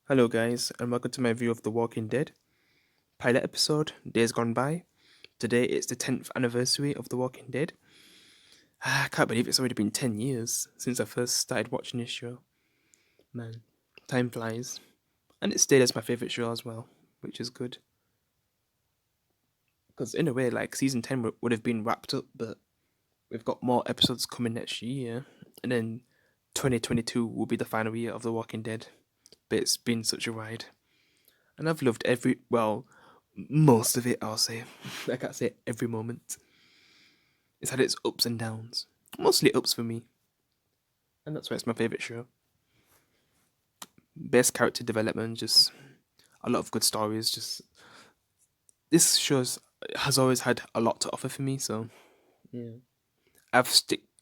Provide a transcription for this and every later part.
Hello, guys, and welcome to my review of The Walking Dead pilot episode, Days Gone By. Today it's the 10th anniversary of The Walking Dead. I can't believe it's already been 10 years since I first started watching this show. Man, time flies. And it stayed as my favourite show as well, which is good. Because in a way, like, season 10 would have been wrapped up, but we've got more episodes coming next year. And then 2022 will be the final year of The Walking Dead. But it's been such a ride. And I've loved most of it, I'll say. I can't say every moment. It's had its ups and downs. Mostly ups for me. And that's why it's my favourite show. Best character development, just a lot of good stories. Just this show has always had a lot to offer for me, so yeah. I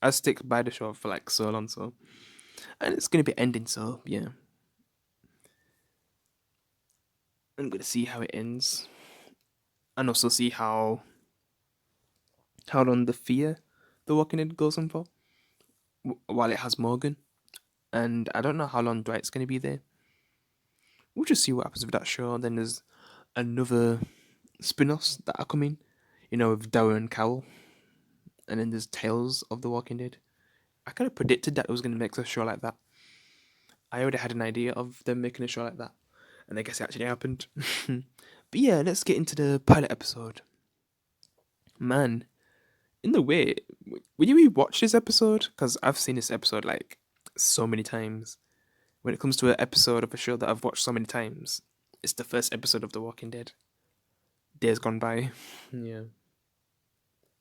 stick by the show for like so long, so and it's gonna be ending, so yeah. I'm gonna see how it ends. And also see how long the fear The Walking Dead goes on for, while it has Morgan. And I don't know how long Dwight's going to be there. We'll just see what happens with that show. Then there's another spin-offs that are coming, with Daryl and Carol. And then there's Tales of The Walking Dead. I kind of predicted that it was going to make a show like that. I already had an idea of them making a show like that. And I guess it actually happened. But yeah, let's get into the pilot episode. Man, in the way, when you rewatch this episode, because I've seen this episode like so many times. When it comes to an episode of a show that I've watched so many times, it's the first episode of The Walking Dead. Days Gone By. Yeah.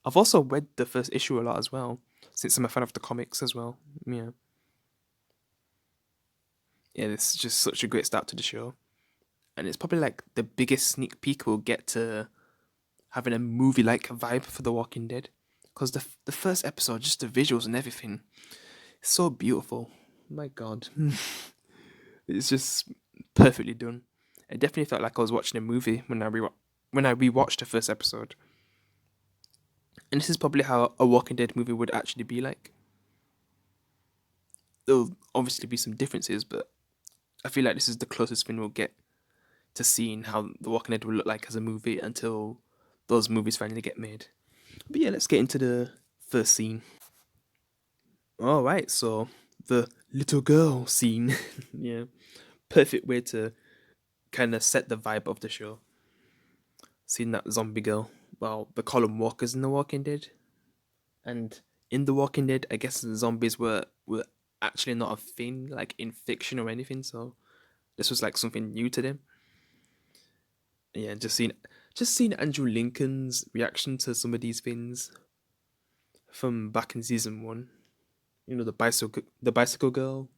I've also read the first issue a lot as well, since I'm a fan of the comics as well. Yeah. Yeah, it's just such a great start to the show. And it's probably like the biggest sneak peek we'll get to having a movie-like vibe for The Walking Dead. Because the first episode, just the visuals and everything, it's so beautiful. My God. It's just perfectly done. It definitely felt like I was watching a movie when I rewatched the first episode. And this is probably how a Walking Dead movie would actually be like. There'll obviously be some differences, but I feel like this is the closest thing we'll get to seeing how The Walking Dead will look like as a movie until those movies finally get made. But yeah, let's get into the first scene. Alright, so the little girl scene. Yeah. Perfect way to kind of set the vibe of the show. Seeing that zombie girl. Well, they call them walkers in The Walking Dead. And in The Walking Dead, I guess the zombies were actually not a thing, like in fiction or anything, so this was like something new to them. Yeah, just seeing Andrew Lincoln's reaction to some of these things from back in season 1. The bicycle girl,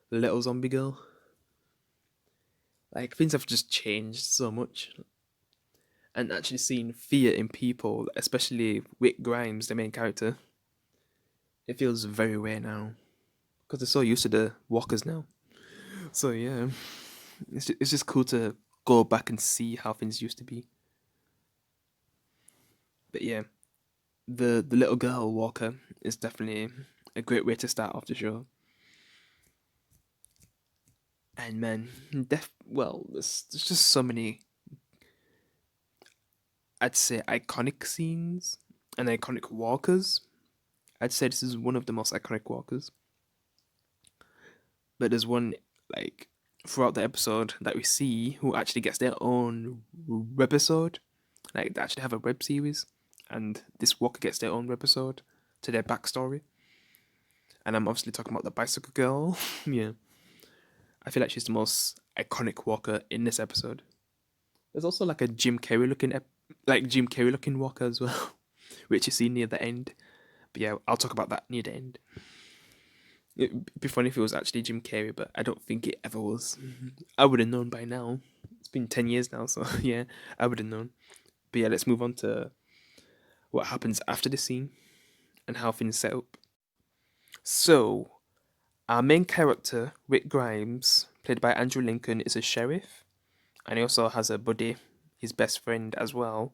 the little zombie girl. Like, things have just changed so much. And actually seeing fear in people, especially Rick Grimes, the main character, it feels very rare now. Because they're so used to the walkers now. So yeah, it's just cool to go back and see how things used to be. But yeah, the little girl walker is definitely a great way to start off the show. And man, there's just so many, I'd say, iconic scenes and iconic walkers. I'd say this is one of the most iconic walkers. But there's one, like, throughout the episode that we see who actually gets their own webisode. Like, they actually have a web series. And this walker gets their own webisode to their backstory. And I'm obviously talking about the bicycle girl. Yeah. I feel like she's the most iconic walker in this episode. There's also like a Jim Carrey looking walker as well, which you see near the end. But yeah, I'll talk about that near the end. It'd be funny if it was actually Jim Carrey, but I don't think it ever was. I would have known by now. It's been 10 years now, so yeah, I would have known. But yeah, let's move on to what happens after the scene and how things set up. So, our main character, Rick Grimes, played by Andrew Lincoln, is a sheriff, and he also has a buddy, his best friend as well,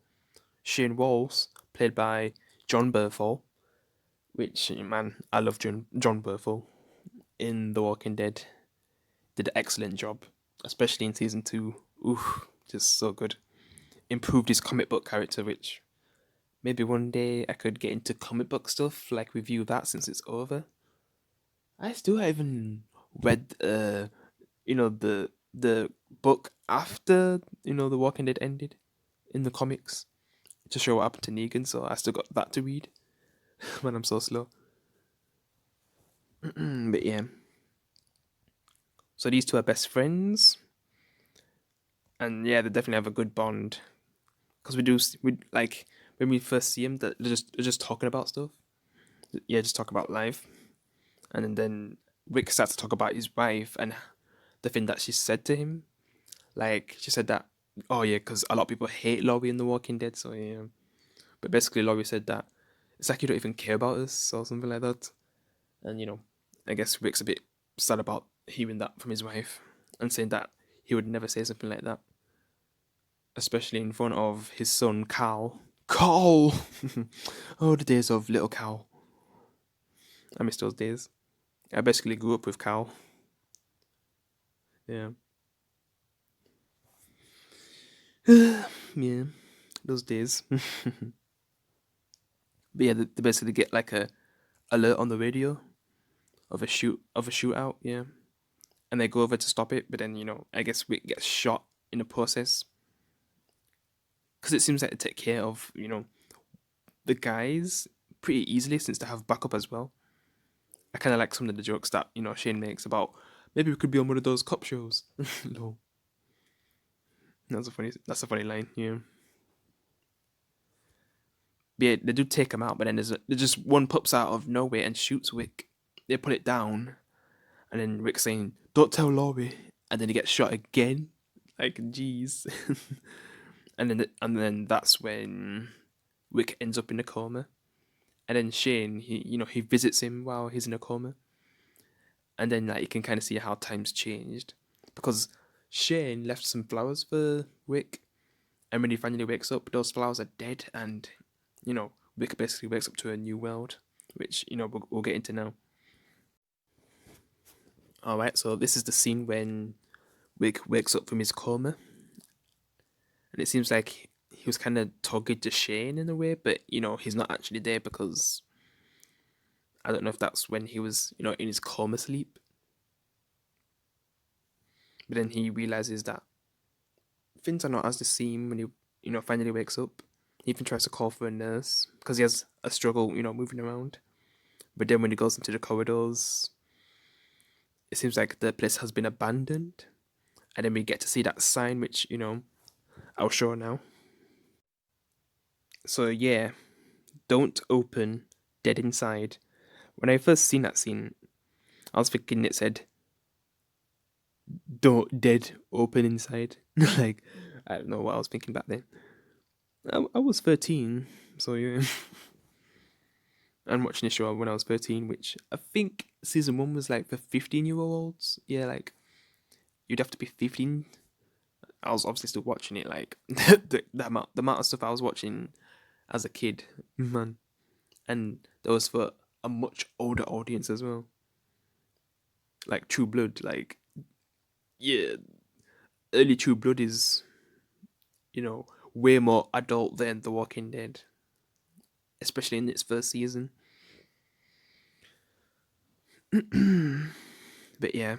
Shane Walls, played by John Berthel, which, man, I love John Berthel in The Walking Dead. Did an excellent job, especially in season 2. Ooh, just so good. Improved his comic book character, which maybe one day I could get into comic book stuff, like review that since it's over. I still haven't read, the book after The Walking Dead ended in the comics to show what happened to Negan. So I still got that to read when I'm so slow. But yeah, so these two are best friends, and yeah, they definitely have a good bond because we like when we first see them, that they're just talking about stuff. Yeah, just talk about life, and then Rick starts to talk about his wife and the thing that she said to him. Like she said that, oh yeah, because a lot of people hate Laurie in The Walking Dead. So yeah, but basically Laurie said that it's like you don't even care about us or something like that. And I guess Rick's a bit sad about hearing that from his wife and saying that he would never say something like that, especially in front of his son Carl. Carl, oh the days of little Carl. I miss those days. I basically grew up with Carl. Yeah, yeah, those days. But yeah, they basically get like a alert on the radio of a shootout. Yeah, and they go over to stop it, but then I guess Rick gets shot in the process because it seems like they take care of the guys pretty easily since they have backup as well. I kind of like some of the jokes that Shane makes about maybe we could be on one of those cop shows. No, that's a funny line. Yeah, but yeah, they do take him out, but then there's just one pops out of nowhere and shoots Rick. They put it down, and then Rick's saying, "Don't tell Laurie," and then he gets shot again. Like, jeez. And then that's when Rick ends up in a coma, and then Shane he visits him while he's in a coma, and then like you can kind of see how times changed because Shane left some flowers for Rick, and when he finally wakes up, those flowers are dead, and Rick basically wakes up to a new world, which we'll get into now. All right, so this is the scene when Rick wakes up from his coma, and it seems like he was kind of talking to Shane in a way, but he's not actually there because I don't know if that's when he was in his coma sleep. But then he realizes that things are not as they seem when he finally wakes up. He even tries to call for a nurse because he has a struggle moving around. But then when he goes into the corridors, it seems like the place has been abandoned, and then we get to see that sign, which I'll show now. So yeah, don't open, dead inside. When I first seen that scene, I was thinking it said don't dead open inside. Like I don't know what I was thinking back then. I was 13, so yeah. I'm watching the show when I was 13, which I think season 1 was like for 15-year-olds. Yeah, like you'd have to be 15. I was obviously still watching it, like the amount of stuff I was watching as a kid, man. And that was for a much older audience as well. Like True Blood, like yeah, early True Blood is, way more adult than The Walking Dead, especially in its first season. But yeah,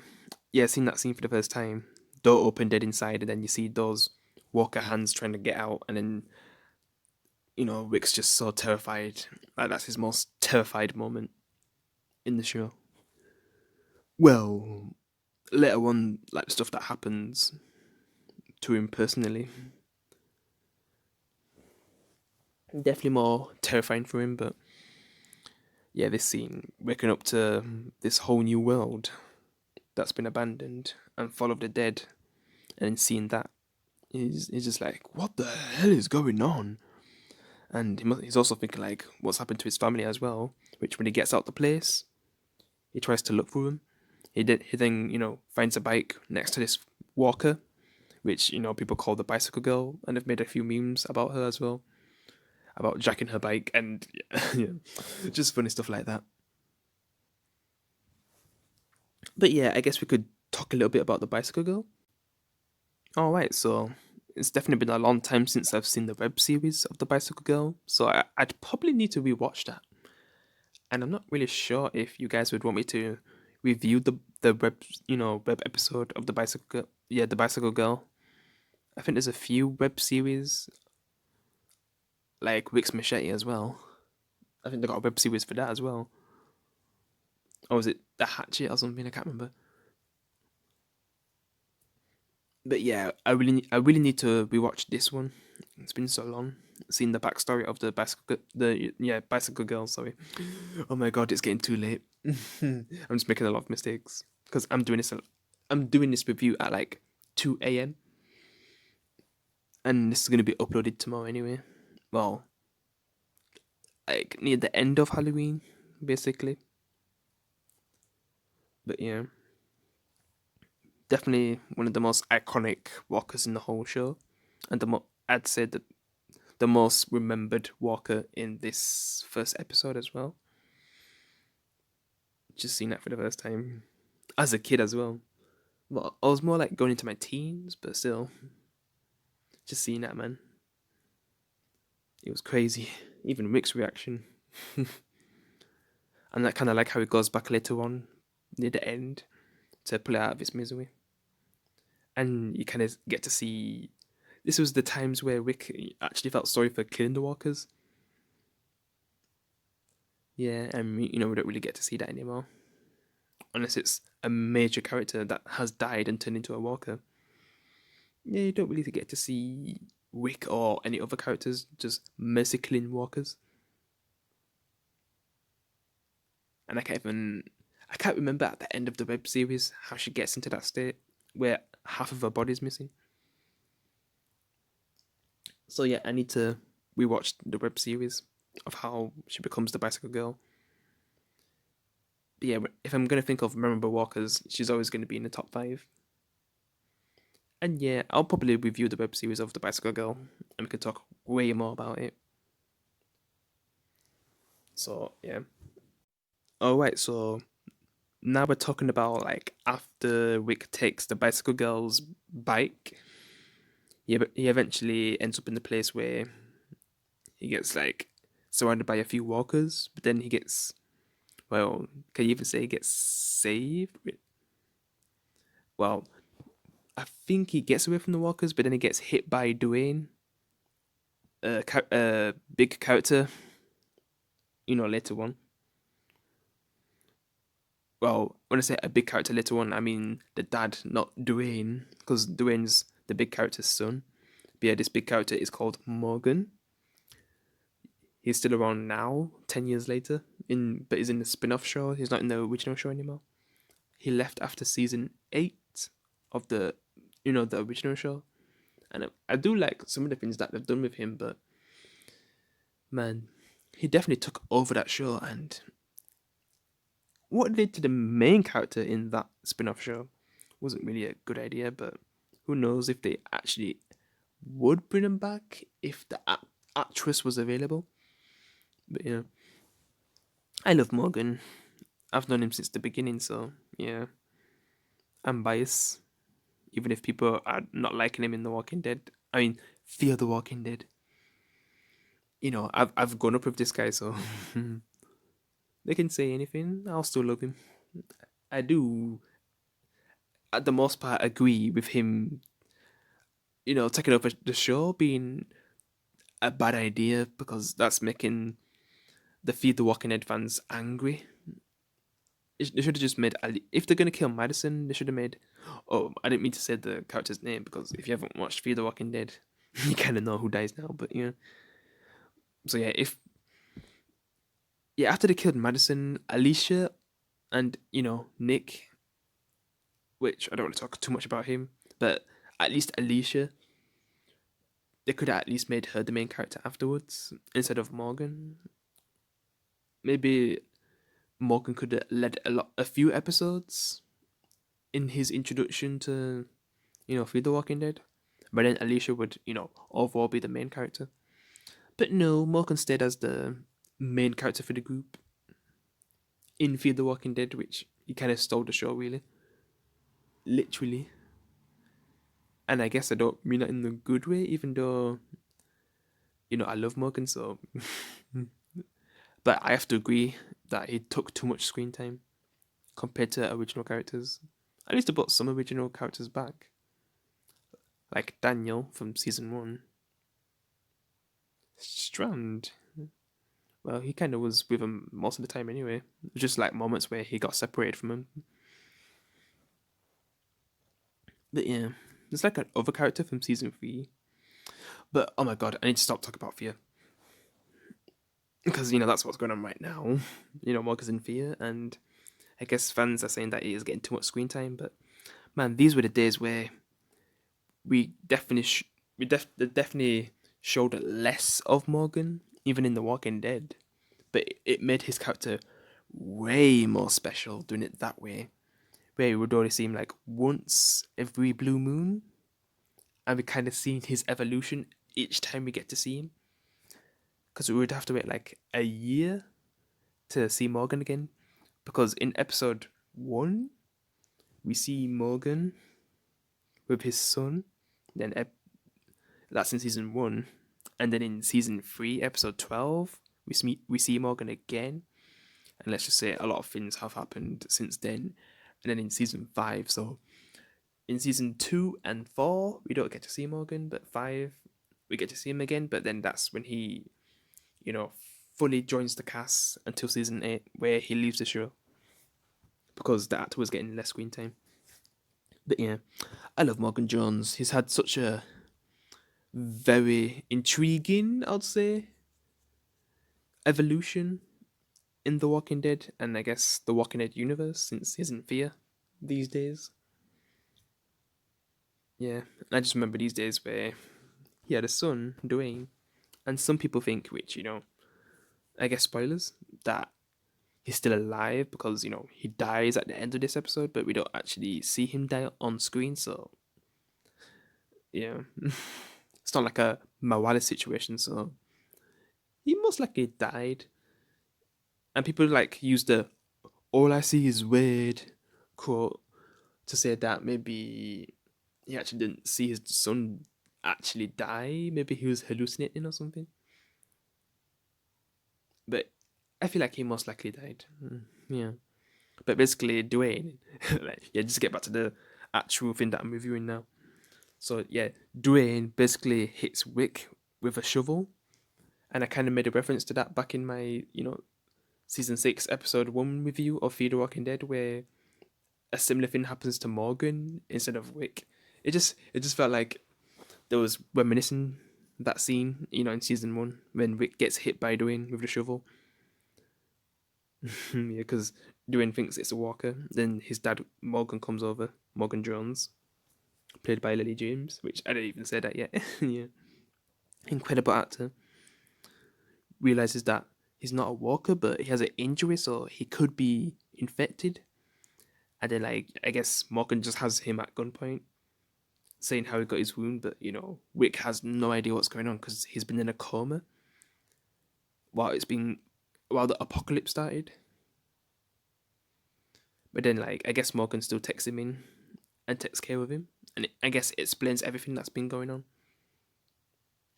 seeing that scene for the first time, door open, dead inside, and then you see those Walker hands trying to get out, and then Rick's just so terrified. Like that's his most terrified moment in the show. Well, later on, like the stuff that happens to him personally, definitely more terrifying for him. But yeah, this scene, waking up to this whole new world that's been abandoned and full of the dead, and seeing that, he's just like, what the hell is going on? And he's also thinking like, what's happened to his family as well. Which when he gets out the place, he tries to look for them. He then finds a bike next to this walker, which people call the bicycle girl, and they've made a few memes about her as well. about jacking her bike and yeah, just funny stuff like that. But yeah, I guess we could talk a little bit about the Bicycle Girl. All right, so it's definitely been a long time since I've seen the web series of the Bicycle Girl, so I'd probably need to rewatch that. And I'm not really sure if you guys would want me to review the web web episode of the Bicycle Girl. Yeah, the Bicycle Girl. I think there's a few web series like Rick's Machete as well. I think they got a web series for that as well. Or was it The Hatchet or something? I can't remember. But yeah, I really need to rewatch this one. It's been so long. Seeing the backstory of the bicycle girl. Sorry. Oh my god, it's getting too late. I'm just making a lot of mistakes because I'm doing this review at like 2 a.m. and this is gonna be uploaded tomorrow anyway. Well, like near the end of Halloween, basically. But yeah, definitely one of the most iconic walkers in the whole show, and I'd say the most remembered walker in this first episode as well. Just seeing that for the first time as a kid as well. Well, I was more like going into my teens, but still, just seeing that, man, it was crazy. Even Rick's reaction, and that kind of like how he goes back later on near the end to pull it out of his misery, and you kind of get to see. This was the times where Rick actually felt sorry for killing the walkers. Yeah, and we don't really get to see that anymore, unless it's a major character that has died and turned into a walker. Yeah, you don't really get to see Rick or any other characters just mercy killing walkers. And I can't remember at the end of the web series how she gets into that state where half of her body's missing. So yeah, I need to rewatch the web series of how she becomes the bicycle girl. But yeah, if I'm gonna think of memorable walkers, she's always gonna be in the top five. And yeah, I'll probably review the web series of the bicycle girl, and we can talk way more about it. So yeah. All right, so now we're talking about like after Rick takes the bicycle girl's bike, he eventually ends up in the place where he gets like surrounded by a few walkers, but then he gets, well, can you even say he gets saved? Well, I think he gets away from the walkers, but then he gets hit by Dwayne, a big character, later on. Well, when I say a big character later on, I mean the dad, not Dwayne, because Dwayne's the big character's son. But yeah, this big character is called Morgan. He's still around now, 10 years later. But he's in the spin-off show. He's not in the original show anymore. He left after season 8 of the original show. And I do like some of the things that they've done with him, but man, he definitely took over that show. And what they did to the main character in that spin-off show wasn't really a good idea. But who knows if they actually would bring him back if the actress was available. But yeah, I love Morgan. I've known him since the beginning, so yeah, I'm biased. Even if people are not liking him in The Walking Dead, I mean, Fear the Walking Dead. I've grown up with this guy, so they can say anything. I'll still love him. I do, at the most part, agree with him. Taking over the show being a bad idea because that's making the Fear the Walking Dead fans angry. They should have just made if they're gonna kill Madison, they should have made. Oh, I didn't mean to say the character's name because if you haven't watched Fear the Walking Dead, you kind of know who dies now. But so yeah, if after they killed Madison, Alicia, and Nick, which I don't want to talk too much about him, but at least Alicia, they could have at least made her the main character afterwards instead of Morgan. Maybe Morgan could have led a few episodes in his introduction to Fear the Walking Dead, but then Alicia would overall be the main character. But no, Morgan stayed as the main character for the group in Fear the Walking Dead, which he kind of stole the show, really. Literally. And I guess I don't mean that in the good way, even though, I love Morgan, so. But I have to agree that he took too much screen time compared to original characters. I used to put some original characters back, like Daniel from season 1. Strand. Well, he kind of was with him most of the time anyway. Just like moments where he got separated from him. But yeah, there's like another character from season 3. But oh my god, I need to stop talking about Fear. Because, that's what's going on right now. Morgan's in Fear, and I guess fans are saying that he is getting too much screen time. But man, these were the days where we definitely, they definitely showed less of Morgan, even in The Walking Dead. But it made his character way more special doing it that way. Where it would only seem like once every blue moon, and we kind of seen his evolution each time we get to see him. Because we would have to wait like a year to see Morgan again. Because in episode 1, we see Morgan with his son. Then that's in season 1. And then in season 3, episode 12, we see Morgan again. And let's just say a lot of things have happened since then. And then in season 5, so in season 2 and 4, we don't get to see Morgan, but 5, we get to see him again. But then that's when he, fully joins the cast until season 8, where he leaves the show because the actor was getting less screen time. But yeah, I love Morgan Jones. He's had such a very intriguing, I'd say, evolution in The Walking Dead, and I guess The Walking Dead universe, since he's in Fear these days. Yeah, I just remember these days where he had a son, Dwayne, and some people think, which, I guess spoilers, that he's still alive because, he dies at the end of this episode, but we don't actually see him die on screen, so yeah. It's not like a Mawala situation, so he most likely died. And people like use the "all I see is weird" quote to say that maybe he actually didn't see his son actually die. Maybe he was hallucinating or something. But I feel like he most likely died. Yeah. But basically, Dwayne, just get back to the actual thing that I'm reviewing now. So yeah, Dwayne basically hits Wick with a shovel, and I kind of made a reference to that back in my, season 6, episode 1 review of Fear the Walking Dead, where a similar thing happens to Morgan instead of Wick. It just felt like there was reminiscing that scene, in season 1 when Wick gets hit by Dwayne with the shovel. Yeah, because Dwayne thinks it's a walker. Then his dad Morgan comes over, Morgan Jones, played by Lily James, which I didn't even say that yet. Yeah, incredible actor. Realizes that he's not a walker, but he has an injury, so he could be infected. And then, like, I guess Morgan just has him at gunpoint, saying how he got his wound, but Wick has no idea what's going on because he's been in a coma while the apocalypse started. But then, like, I guess Morgan still takes him in and takes care of him, and I guess it explains everything that's been going on,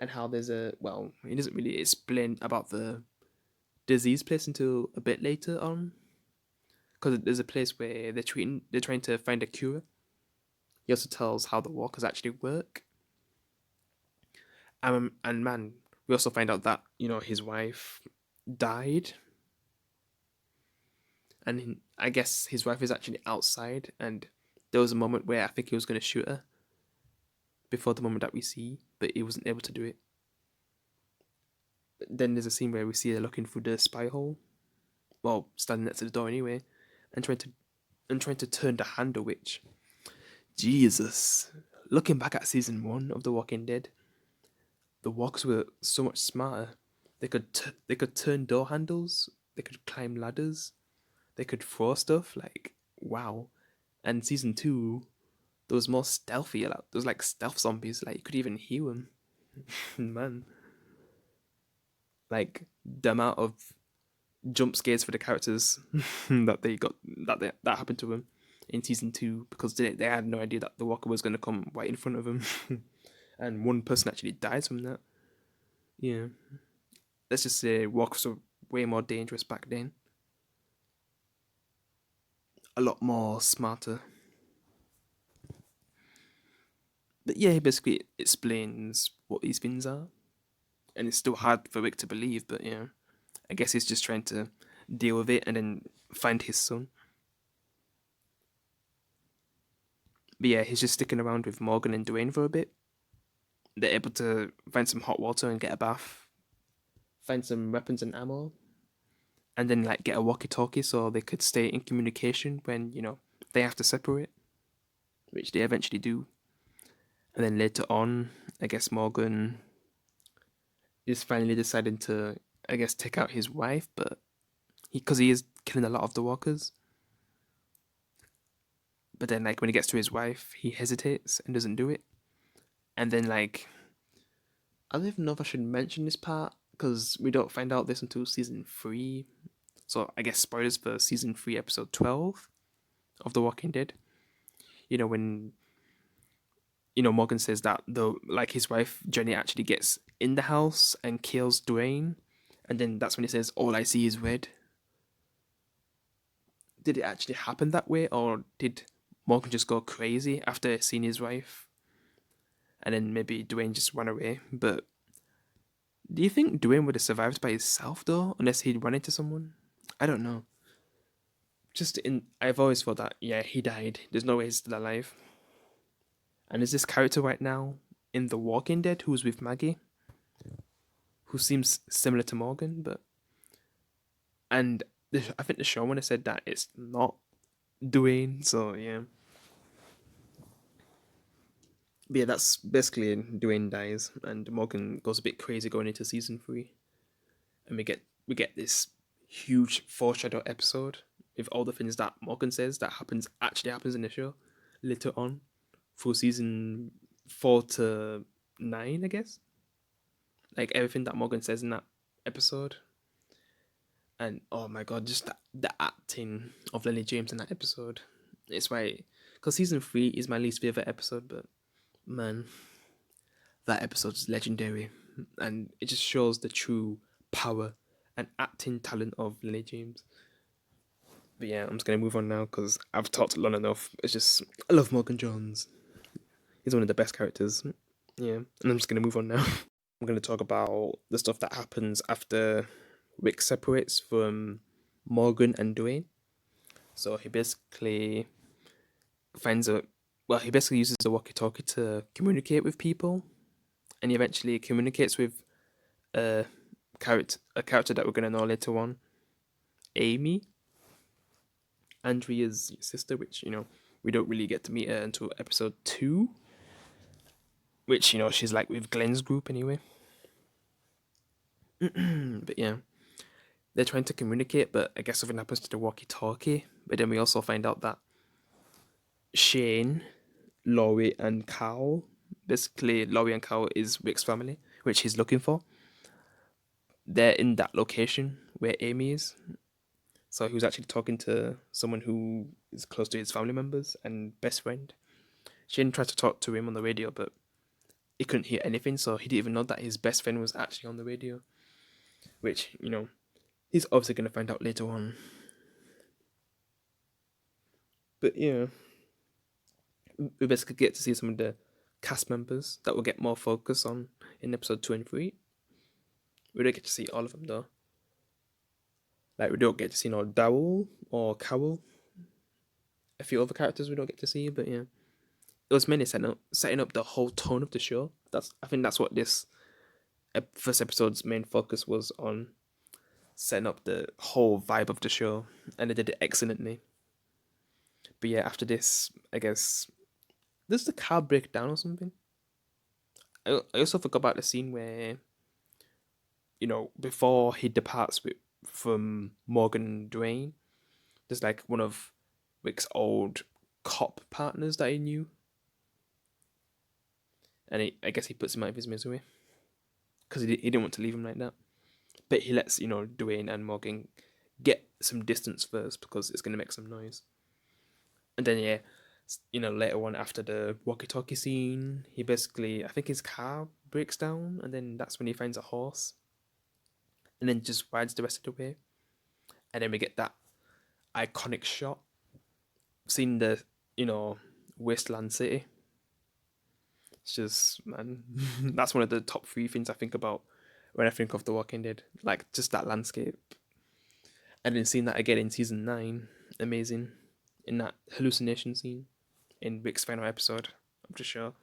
and how there's he doesn't really explain about the disease place until a bit later on, because there's a place where they're trying to find a cure. He also tells how the walkers actually work. And man, we also find out that his wife died, and I guess his wife is actually outside, and there was a moment where I think he was going to shoot her before the moment that we see, but he wasn't able to do it. But then there's a scene where we see her looking through the spy hole, well, standing next to the door anyway, and trying to turn the handle, which, Jesus, looking back at season 1 of The Walking Dead, the walkers were so much smarter. They could turn door handles. They could climb ladders. They could throw stuff. Like, wow. And season 2, there was more stealthy. Like, there was like stealth zombies. Like, you could even hear them. Man, like the amount of jump scares for the characters that happened to him in season 2 because they had no idea that the walker was going to come right in front of him. And one person actually dies from that. Yeah, let's just say walkers were way more dangerous back then, a lot more smarter. But yeah, he basically explains what these things are, and it's still hard for Rick to believe, but yeah, I guess he's just trying to deal with it and then find his son. But yeah, he's just sticking around with Morgan and Dwayne for a bit. They're able to find some hot water and get a bath, find some weapons and ammo, and then like get a walkie-talkie so they could stay in communication when they have to separate, which they eventually do. And then later on, I guess Morgan is finally deciding to, I guess, take out his wife, but because he is killing a lot of the walkers. But then, like when he gets to his wife, he hesitates and doesn't do it. And then, like, I don't even know if I should mention this part because we don't find out this until season 3. So I guess spoilers for season 3, episode 12 of The Walking Dead. When Morgan says that his wife Jenny actually gets in the house and kills Dwayne, and then that's when he says, "All I see is red." Did it actually happen that way, or did Morgan just go crazy after seeing his wife, and then maybe Dwayne just ran away? But do you think Dwayne would have survived by himself though, unless he'd run into someone? I don't know. I've always thought that he died. There's no way he's still alive. And is this character right now in The Walking Dead who's with Maggie, who seems similar to Morgan, I think the showrunner said that it's not Dwayne, so yeah. But yeah, that's basically Dwayne dies, and Morgan goes a bit crazy going into season 3, and we get this huge foreshadow episode with all the things that Morgan says that actually happens in the show later on through season 4 to 9, I guess. Like everything that Morgan says in that episode, and oh my god, just the acting of Lily James in that episode. It's why, because season 3 is my least favorite episode, but man, that episode is legendary, and it just shows the true power and acting talent of Lily James. But yeah, I'm just gonna move on now because I've talked long enough. It's just I love Morgan Jones. He's one of the best characters. Yeah, and I'm just gonna move on now. I'm gonna talk about the stuff that happens after Rick separates from Morgan and Dwayne. So he basically finds a he basically uses the walkie-talkie to communicate with people, and he eventually communicates with a character that we're gonna know later on, Amy, Andrea's sister, which we don't really get to meet her until episode 2, which she's like with Glenn's group anyway. But yeah, they're trying to communicate, but I guess something happens to the walkie-talkie. But then we also find out that Shane, Laurie, and Carl, basically Laurie and Carl is Rick's family, which he's looking for. They're in that location where Amy is. So he was actually talking to someone who is close to his family members and best friend. Shane tried to talk to him on the radio, but he couldn't hear anything, so he didn't even know that his best friend was actually on the radio. Which, he's obviously going to find out later on. But yeah, we basically get to see some of the cast members that will get more focus on in episode 2 and 3. We don't get to see all of them though. Like we don't get to see no Dowell or Cowell. A few other characters we don't get to see, but yeah, it was mainly setting up the whole tone of the show. I think that's what this first episode's main focus was on, setting up the whole vibe of the show, and they did it excellently. But yeah, after this, I guess does the car break down or something? I also forgot about the scene where before he departs from Morgan and Dwayne, there's like one of Rick's old cop partners that he knew, and I guess he puts him out of his misery because he didn't want to leave him like that. but he lets Dwayne and Morgan get some distance first because it's gonna make some noise. And then yeah, later on after the walkie-talkie scene, he basically I think his car breaks down, and then that's when he finds a horse, and then just rides the rest of the way, and then we get that iconic shot, seeing the wasteland city. It's just man, that's one of the top three things I think about when I think of The Walking Dead, like just that landscape, and then seeing that again in season 9, amazing, in that hallucination scene in Rick's final episode. I'm just sure.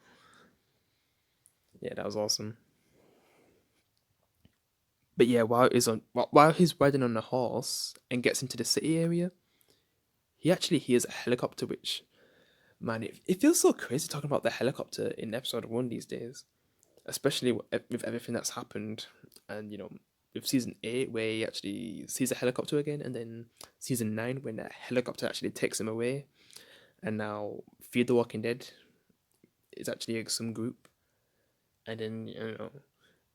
Yeah, that was awesome. But yeah, while he's riding on a horse and gets into the city area, he actually hears a helicopter. Which, man, it feels so crazy talking about the helicopter in episode 1 these days, especially with everything that's happened, and with season 8 where he actually sees a helicopter again, and then season 9 when that helicopter actually takes him away, and now Fear the Walking Dead is actually some group, and then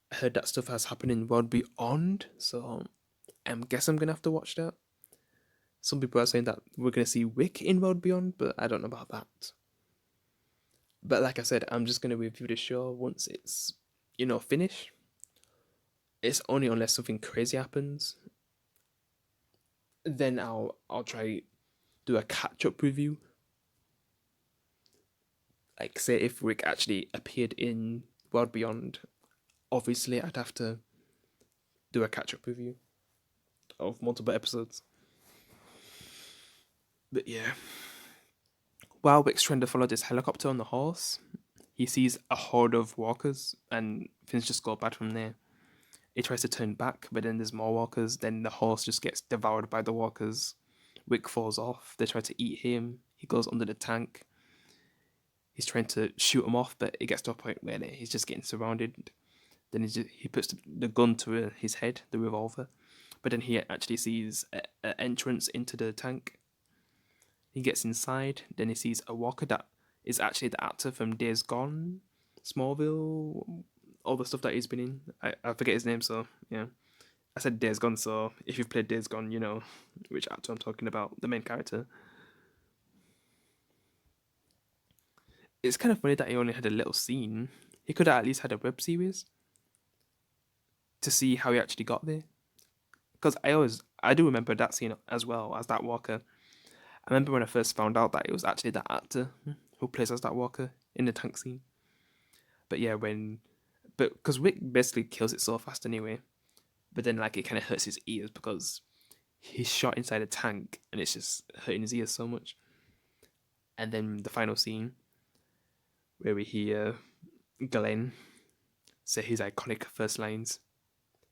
I heard that stuff has happened in World Beyond, so I guess I'm gonna have to watch that. Some people are saying that we're gonna see Wick in World Beyond, but I don't know about that. But like I said, I'm just gonna review the show once it's finished. It's only unless something crazy happens, then I'll try do a catch up review. Like say if Rick actually appeared in World Beyond, obviously I'd have to do a catch up review of multiple episodes. But yeah, while Rick's trying to follow this helicopter on the horse, he sees a horde of walkers, and things just go bad from there. He tries to turn back, but then there's more walkers. Then the horse just gets devoured by the walkers. Rick falls off. They try to eat him. He goes under the tank. He's trying to shoot him off, but it gets to a point where he's just getting surrounded. Then he puts the gun to his head, the revolver. But then he actually sees an entrance into the tank. He gets inside. Then he sees a walker that is actually the actor from Days Gone, Smallville, all the stuff that he's been in. I forget his name, so yeah. I said Days Gone, so if you've played Days Gone, you know which actor I'm talking about, the main character. It's kind of funny that he only had a little scene. He could have at least had a web series to see how he actually got there. Because I do remember that scene as well as that walker. I remember when I first found out that it was actually that actor who plays as that walker in the tank scene. But yeah, but because Rick basically kills it so fast anyway, but then like it kind of hurts his ears because he's shot inside a tank and it's just hurting his ears so much. And then the final scene where we hear Glenn say his iconic first lines,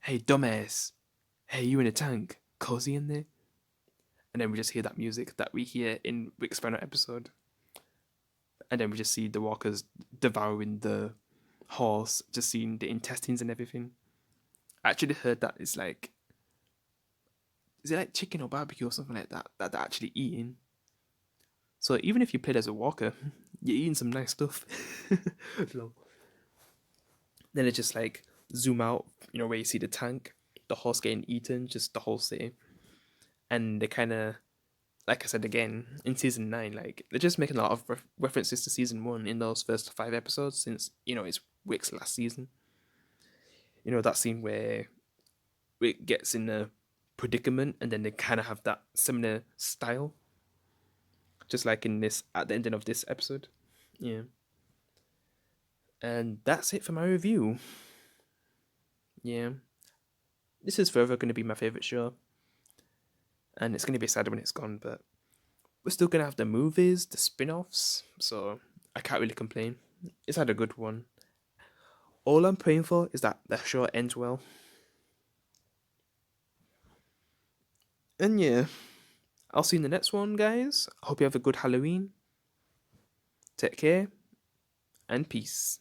"Hey dumbass, hey you in a tank, cozy in there?" And then we just hear that music that we hear in Rick's final episode. And then we just see the walkers devouring the horse, just seeing the intestines and everything. I actually heard that it's like, is it like chicken or barbecue or something like that that they're actually eating? So even if you played as a walker, you're eating some nice stuff. Then it just like zoom out, where you see the tank, the horse getting eaten, just the whole city. And they kind of, like I said again, in season 9, like they're just making a lot of references to season 1 in those first 5 episodes since, it's Rick's last season. That scene where Rick gets in a predicament and then they kind of have that similar style, just like in this, at the ending of this episode. Yeah. And that's it for my review. Yeah. This is forever going to be my favourite show. And it's going to be sad when it's gone, but we're still going to have the movies, the spin offs, so I can't really complain. It's had a good one. All I'm praying for is that the show ends well. And yeah, I'll see you in the next one, guys. I hope you have a good Halloween. Take care, and peace.